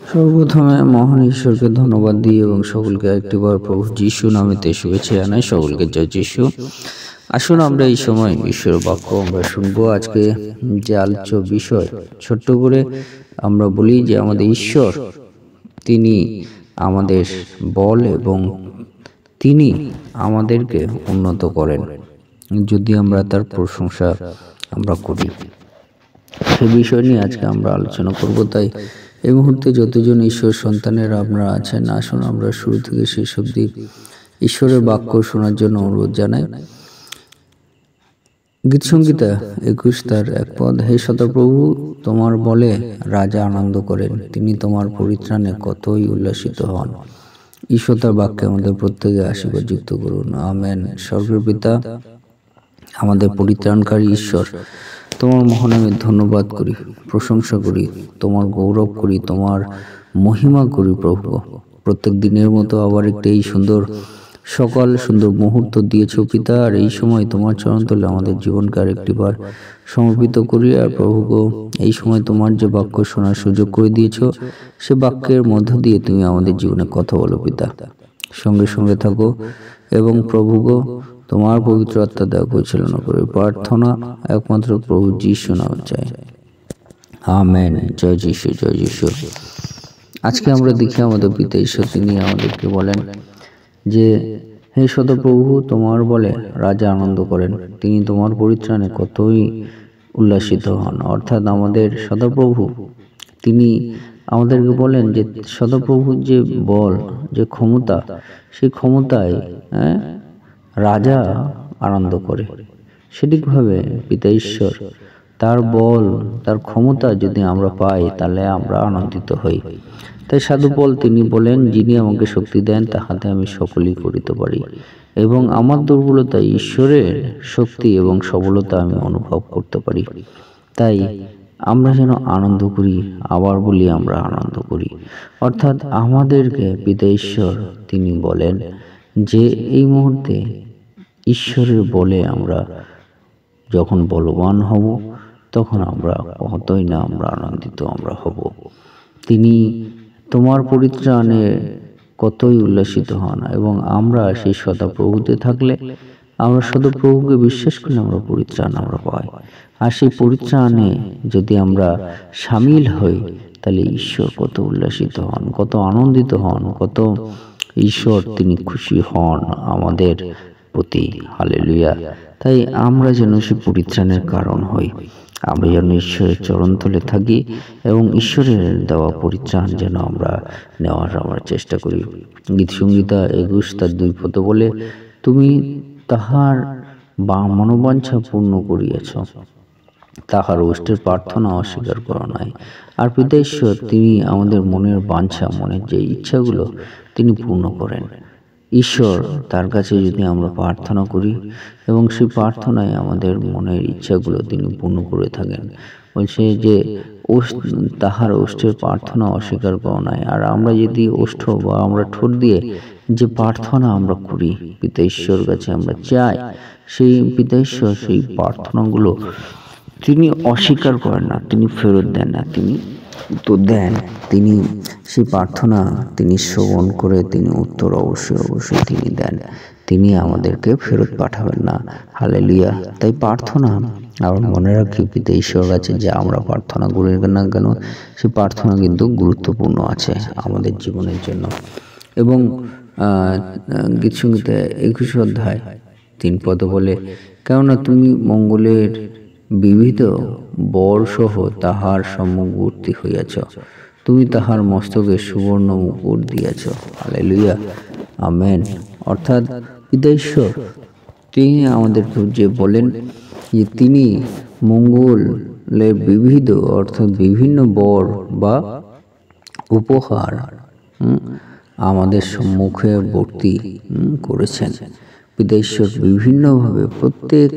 সর্বপ্রথমে মহান ঈশ্বরকে ধন্যবাদ দিই এবং সকলকে একটিবার প্রভু যিশু নামেতে শুভেচ্ছা জানাই। সকলকে জয় যিশু। আসুন আমরা এই সময় ঈশ্বরের বাক্য আমরা শুনবো। আজকে যে আলোচ্য বিষয় ছোট্ট করে আমরা বলি যে আমাদের ঈশ্বর তিনি আমাদের বল এবং তিনি আমাদেরকে উন্নত করেন যদি আমরা তার প্রশংসা আমরা করি। সে বিষয় নিয়ে আজকে আমরা আলোচনা করব। তাই এই মুহূর্তে যতজন ঈশ্বর সন্তানেরা আপনারা আছেন, আসুন আমরা শুরু থেকে শেষ অবধি ঈশ্বরের বাক্য শোনার জন্য অনুরোধ জানাই। গীতসংহিতা 21:1 হে সদাপ্রভু, তোমার বলে রাজা আনন্দ করেন, তিনি তোমার পরিত্রাণে কতই উল্লাসিত হন। ঈশ্বর তার বাক্যে আমাদের প্রত্যেকে আশীর্বাদ যুক্ত করুন, আমেন। স্বর্গের পিতা, আমাদের পরিত্রাণকারী ঈশ্বর, তোমার মহানামে ধন্যবাদ করি, প্রশংসা করি, তোমার গৌরব করি, তোমার মহিমা করি প্রভু। প্রত্যেক দিনের মতো আবার একটা এই সুন্দর সকাল, সুন্দর মুহূর্ত দিয়েছ পিতা। আর এই সময় তোমার চরণতলে আমাদের জীবনকে আর একটিবার সমর্পিত করি। আর প্রভু গো, এই সময় তোমার যে বাক্য শোনার সুযোগ করে দিয়েছ, সে বাক্যের মধ্য দিয়ে তুমি আমাদের জীবনে কথা বলো পিতা। সঙ্গে সঙ্গে থাকো এবং প্রভু গো, তোমার পবিত্র আত্মা দেওয়া পরিচালনা করে প্রার্থনা একমাত্র প্রভু যিশু নামে চাই, আমেন। জয় যিশু, জয় যিশু। আজকে আমরা দেখি আমাদের পিতা ঈশ্বর তিনি আমাদেরকে বলেন যে হে সদাপ্রভু, তোমার বলে রাজা আনন্দ করেন, তিনি তোমার পরিত্রাণে কতই উল্লাসিত হন। অর্থাৎ আমাদের সদাপ্রভু তিনি আমাদেরকে বলেন যে সদাপ্রভুর যে বল, যে ক্ষমতা, সেই ক্ষমতায় রাজা আনন্দ করে। সঠিকভাবে পিতা ঈশ্বর তার বল, তার ক্ষমতা যদি আমরা পাই, তাহলে আমরা আনন্দিত হই। তাই সাধু পল তিনি বলেন, যিনি আমাকে শক্তি দেন, তাহাতে আমি সকলই করিতে পারি, এবং আমার দুর্বলতায় ঈশ্বরের শক্তি এবং সবলতা আমি অনুভব করতে পারি। তাই আমরা যেন আনন্দ করি, আবার বলি আমরা আনন্দ করি। অর্থাৎ আমাদেরকে পিতা ঈশ্বর তিনি বলেন যে এই মুহূর্তে ঈশ্বরের বলে আমরা যখন বলবান হব, তখন আমরা কতই না আমরা আনন্দিত আমরা হব। তিনি তোমার পরিত্রাণে কতই উল্লাসিত হন, এবং আমরা সেই সদাপ্রভুতে থাকলে, আমরা সদাপ্রভুকে বিশ্বাস করলে আমরা পরিত্রাণ আমরা পাই। আর সেই পরিত্রাণে যদি আমরা সামিল হই, তাহলে ঈশ্বর কত উল্লাসিত হন, কত আনন্দিত হন, কত ঈশ্বর তিনি খুশি হন আমাদের প্রতি। হালেলুয়া। তাই আমরা যেন সে পরিত্রাণের কারণ হই, আমরা যেন ঈশ্বরের চরণতলে থাকি এবং ঈশ্বরের দেওয়া পরিত্রাণ যেন আমরা নেওয়ার আমরা চেষ্টা করি। গীতসংহিতা 21:2 বলে, তুমি তাহার মনোবাঞ্ছা পূর্ণ করিয়াছ, তাহার ওষ্ঠের প্রার্থনা অস্বীকার করা নাই। আর পিতা ঈশ্বর তিনি আমাদের মনের বাঞ্ছা, মনের যে ইচ্ছাগুলো তিনি পূর্ণ করেন। ঈশ্বর তার কাছে যদি আমরা প্রার্থনা করি এবং সেই প্রার্থনায় আমাদের মনের ইচ্ছাগুলো তিনি পূর্ণ করে থাকেন, বলছে যে তাহার ওষ্ঠের প্রার্থনা অস্বীকার করা নাই। আর আমরা যদি ওষ্ঠ বা আমরা ঠোঁট দিয়ে যে প্রার্থনা আমরা করি, পিতা ঈশ্বর কাছে আমরা চাই, সেই পিতা ঈশ্বর সেই প্রার্থনাগুলো তিনি অস্বীকার করেন না, তিনি ফেরত দেন না, তিনি তো দেন। তিনি সেই প্রার্থনা তিনি শ্রবণ করে তিনি উত্তর অবশ্যই তিনি দেন, তিনি আমাদেরকে ফেরত পাঠাবেন না। হালেলুয়া। তাই প্রার্থনা আমরা মনে রাখি পিতা ঈশ্বর কাছে যে আমরা প্রার্থনা করি না কেন, সেই প্রার্থনা কিন্তু গুরুত্বপূর্ণ আছে আমাদের জীবনের জন্য। এবং গীতসংহিতা 21:3 বলে, কেননা তুমি মঙ্গলের বিবিধ বর সহ তাহার সম্মুখবর্তী হইয়াছ, তুমি তাহার মস্তকে সুবর্ণ মুকুট দিয়াছ। Hallelujah, amen. অর্থাৎ পিতা ঈশ্বর তিনি আমাদেরকে যে বলেন যে তিনি মঙ্গলের বিবিধ, অর্থাৎ বিভিন্ন বর বা উপহার আমাদের সম্মুখে ভর্তি করেছেন। পিতা ঈশ্বর বিভিন্নভাবে প্রত্যেক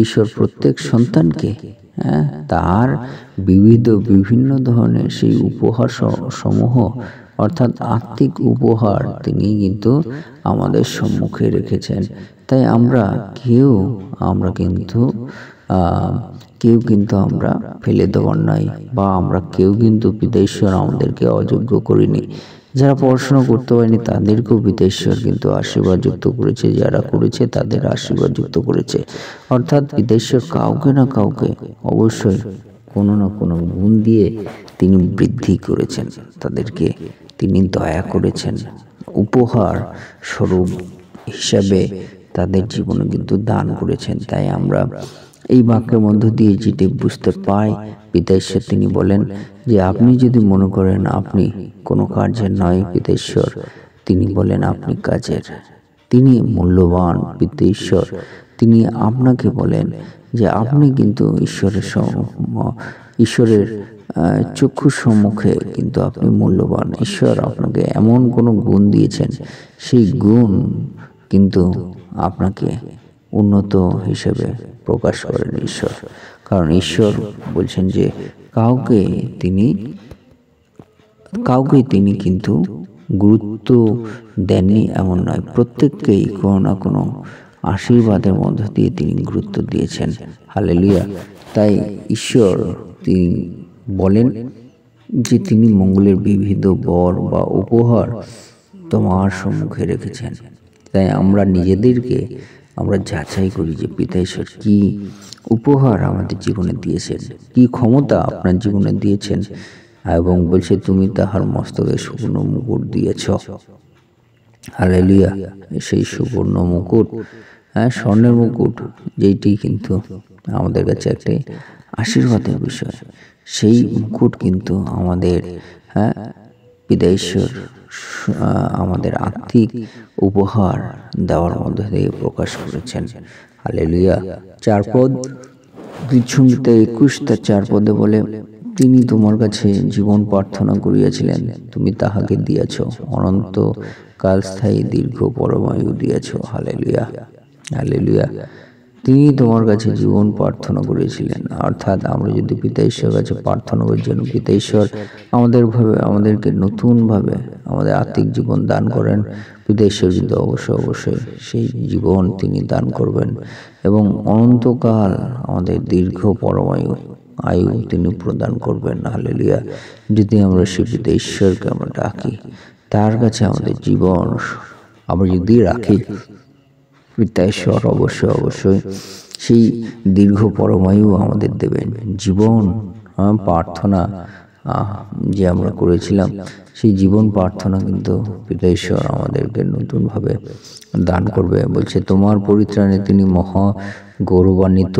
ঈশ্বর প্রত্যেক সন্তানকে তার বিভিন্ন ধরনের সেই উপহার সমূহ, অর্থাৎ আত্মিক উপহার তিনি কিন্তু আমাদের সম্মুখে রেখেছেন। তাই আমরা কিন্তু কেউ কিন্তু আমরা ফেলে দেওয়ার নয়, বা আমরা কেউ কিন্তু পিতা ঈশ্বর আমাদেরকে অযোগ্য করিনি। যারা পড়াশোনা করতে পারেনি তাদেরকেও পিতা ঈশ্বর কিন্তু আশীর্বাদ যুক্ত করেছে, যারা করেছে তাদের আশীর্বাদ যুক্ত করেছে। অর্থাৎ পিতা ঈশ্বর কাউকে না কাউকে অবশ্যই কোনো না কোনো গুণ দিয়ে তিনি বৃদ্ধি করেছেন, তাদেরকে তিনি দয়া করেছেন, উপহার স্বরূপ হিসাবে তাদের জীবনে কিন্তু দান করেছেন। তাই আমরা এই বাক্যের মধ্য দিয়ে যেটি বুঝতে পাই, পিতা ঈশ্বর তিনি বলেন যে আপনি যদি মনে করেন আপনি কোনো কার্যের নয়, পিতা ঈশ্বর তিনি বলেন আপনি কাজের। তিনি মূল্যবান। পিতা ঈশ্বর তিনি আপনাকে বলেন যে আপনি কিন্তু ঈশ্বরের চক্ষুর সম্মুখে কিন্তু আপনি মূল্যবান। ঈশ্বর আপনাকে এমন কোনো গুণ দিয়েছেন, সেই গুণ কিন্তু আপনাকে উন্নত হিসেবে প্রকাশ করেন ঈশ্বর। কারণ ঈশ্বর বলছেন যে কাউকে তিনি কিন্তু গুরুত্ব দেননি এমন নয়, প্রত্যেককেই কোনো না কোনো আশীর্বাদের মধ্য দিয়ে তিনি গুরুত্ব দিয়েছেন। হালেলুয়া। তাই ঈশ্বর তিনি বলেন যে তিনি মঙ্গলের বিবিধ বর বা উপহার তোমার সম্মুখে রেখেছেন। তাই আমরা নিজেদেরকে আমরা যাচাই করি যে পিতা ঈশ্বর কি উপহার আমাদের জীবনে দিয়েছেন, কি ক্ষমতা আপনার জীবনে দিয়েছেন, এবং বলছে তুমি তাহার মস্তকে সুবর্ণ মুকুট দিয়েছ। হালেলুয়া। সেই সুবর্ণ মুকুট, স্বর্ণের মুকুট, যেইটি কিন্তু আমাদের কাছে একটি আশীর্বাদের বিষয়। সেই মুকুট কিন্তু আমাদের পিতা ঈশ্বর আমাদের আত্মিক উপহার দেওয়ার মধ্যে দিয়ে প্রকাশ করেছেন। হালেলুয়া। 4 পদ, গীতসংহিতা 21:4 পদে বলে তিনি তোমার কাছে জীবন প্রার্থনা করিয়াছিলেন, তুমি তাহাকে দিয়াছ, অনন্ত কালস্থায়ী দীর্ঘ পরমায়ু দিয়াছ। হালেলুয়া। হালেলুয়া। তিনি তোমার কাছে জীবন প্রার্থনা করেছিলেন। অর্থাৎ আমরা যদি পিতা ঈশ্বরের কাছে প্রার্থনা করি যেন পিতা ঈশ্বর আমাদেরকে নতুনভাবে আমাদের আত্মিক জীবন দান করেন, পিতা ঈশ্বর কিন্তু অবশ্যই সেই জীবন তিনি দান করবেন এবং অনন্তকাল আমাদের দীর্ঘ পরমায়ু তিনি প্রদান করবেন। হালেলুয়া। যদি আমরা সেই পিতা ঈশ্বরকে আমরা ডাকি, তার কাছে আমাদের জীবন আমরা যদি রাখি, পিতা ঈশ্বর অবশ্যই সেই দীর্ঘ পরমায়ু আমাদের দেবেন। জীবন প্রার্থনা যে আমরা করেছিলাম, সেই জীবন প্রার্থনা কিন্তু পিতা ঈশ্বর আমাদেরকে নতুনভাবে দান করবে। বলছে তোমার পরিত্রাণে তিনি মহা গৌরবান্বিত,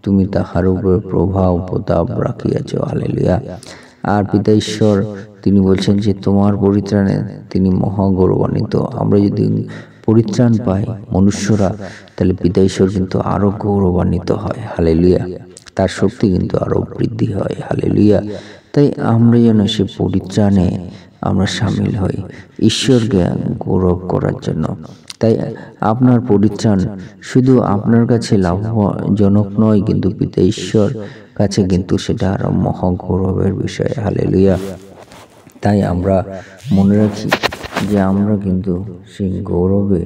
তুমি তাহার উপরে প্রভাব প্রতাপ রাখিয়াছ। হালেলুয়া। আর পিতা ঈশ্বর তিনি বলছেন যে তোমার পরিত্রাণে তিনি মহা গৌরবান্বিত। আমরা যদি পরিত্রাণ পাই মনুষ্যরা, তাহলে পিতা ঈশ্বর কিন্তু আরো গৌরবান্বিত হয়। হালেলুয়া। তার শক্তি কিন্তু আরো বৃদ্ধি হয়। হালেলুয়া। তাই আমরা যেন সে পরিত্রাণে আমরা সামিল হই ঈশ্বরকে গৌরব করার জন্য। তাই আপনার পরিত্রাণ শুধু আপনার কাছে লাভজনক নয়, কিন্তু পিতা ঈশ্বর কাছে কিন্তু সেটা আরো মহা গৌরবের বিষয়। হালেলুয়া। তাই আমরা মনে রাখি যে আমরা কিন্তু সেই গৌরবে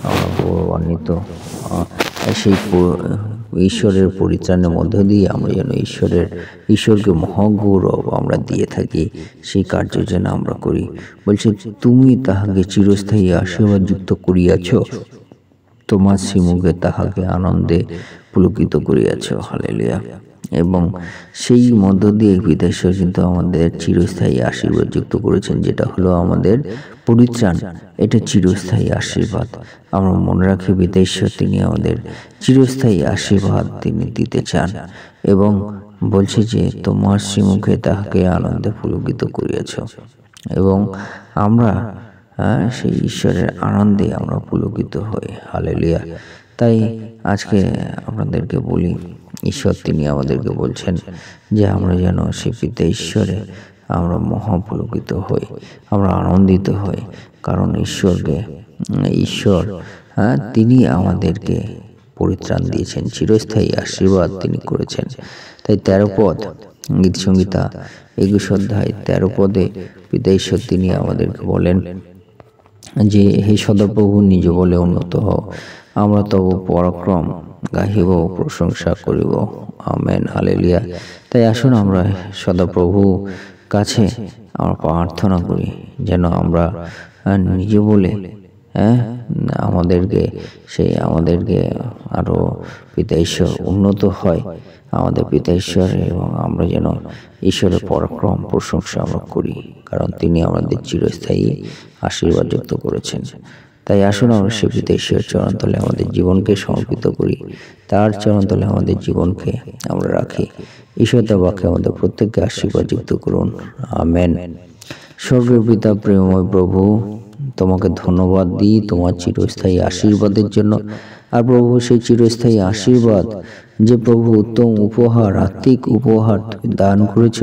আমরা গৌরবান্বিত, সেই ঈশ্বরের পরিত্রাণের মধ্য দিয়ে আমরা যেন ঈশ্বরকে মহাগৌরব আমরা দিয়ে থাকি, সেই কার্য যেন আমরা করি। বলছে তুমি তাহাকে চিরস্থায়ী আশীর্বাদ যুক্ত করিয়াছ, তোমার শ্রীমুখে তাহাকে আনন্দে পুলকিত করিয়াছ। হালেলুয়া। এবং সেই মধ্য দিয়ে পিতা ঈশ্বর কিন্তু আমাদের চিরস্থায়ী আশীর্বাদ যুক্ত করেছেন, যেটা হলো আমাদের পরিত্রাণ। এটা চিরস্থায়ী আশীর্বাদ। আমরা মনে রাখি পিতা ঈশ্বর তিনি আমাদের চিরস্থায়ী আশীর্বাদ তিনি দিতে চান, এবং বলছে যে তোমার শ্রীমুখে তাহাকে আনন্দে পুলকিত করিয়াছ। এবং আমরা সেই ঈশ্বরের আনন্দে আমরা পুলকিত হই। হালেলুয়া। তাই আজকে আপনাদেরকে বলি, ঈশ্বর তিনি আমাদেরকে বলছেন যে আমরা যেন সেই পিতা ঈশ্বরে আমরা মহাপুলকিত হই, আমরা আনন্দিত হই। কারণ ঈশ্বর তিনি আমাদেরকে পরিত্রাণ দিয়েছেন, চিরস্থায়ী আশীর্বাদ তিনি করেছেন। তাই 13 পদ, গীতসংহিতা 21:13 পদে পিতা ঈশ্বর তিনি আমাদেরকে বলেন যে হে সদাপ্রভু, নিজ বলে উন্নত হও, আমরা তব পরাক্রম গাহিব, প্রশংসা করিব। Amen, hallelujah. তাই আসুন আমরা সদাপ্রভু কাছে আমরা প্রার্থনা করি যেন আমরা নিজে বলে আমাদেরকে আরো পিতা ঈশ্বর উন্নত হয়, আমাদের পিতা ঈশ্বর, এবং আমরা যেন ঈশ্বরের পরাক্রম প্রশংসা আমরা করি, কারণ তিনি আমাদের চিরস্থায়ী আশীর্বাদ যুক্ত করেছেন। তাই আসুন আমরা সে পিতা ঈশ্বরের চরণতলে আমাদের জীবনকে সমর্পিত করি, তার চরণতলে আমাদের জীবনকে আমরা রাখি। ঈশ্বর তার বাক্যে আমাদের প্রত্যেককে আশীর্বাদ যুক্ত করুন। আমেন। স্বর্গীয় পিতা, প্রেমময় প্রভু, তোমাকে ধন্যবাদ দিই তোমার চিরস্থায়ী আশীর্বাদের জন্য। আর প্রভু, সেই চিরস্থায়ী আশীর্বাদ যে প্রভু উত্তম উপহার, আত্মিক উপহার তুমি দান করেছ,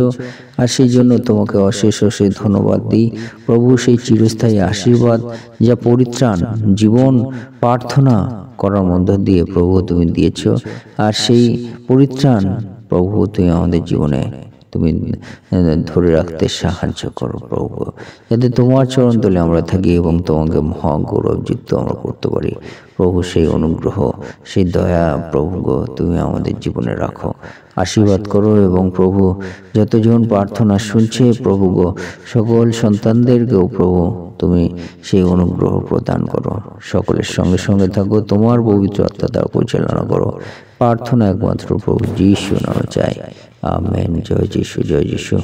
আর সেই জন্য তোমাকে অশেষ অশেষ ধন্যবাদ দিই প্রভু। সেই চিরস্থায়ী আশীর্বাদ যা পরিত্রাণ, জীবন প্রার্থনা করার মধ্য দিয়ে প্রভু তুমি দিয়েছ, আর সেই পরিত্রাণ প্রভু তুমি আমাদের জীবনে তুমি ধরে রাখতে সাহায্য করো প্রভু, যাতে তোমার চরণতলে আমরা থাকি এবং তোমাকে মহা গৌরবযুক্ত আমরা করতে পারি প্রভু। সেই অনুগ্রহ, সেই দয়া প্রভু গো তুমি আমাদের জীবনে রাখো, আশীর্বাদ করো। এবং প্রভু, যতজন প্রার্থনা শুনছে প্রভু গো, সকল সন্তানদেরকেও প্রভু তুমি সেই অনুগ্রহ প্রদান করো। সকলের সঙ্গে সঙ্গে থাকো, তোমার পবিত্র আত্মা দ্বারা পরিচালনা করো। প্রার্থনা একমাত্র প্রভু যিশু নামে চাই। আমেন। জয় যিশু, জয় যিশু।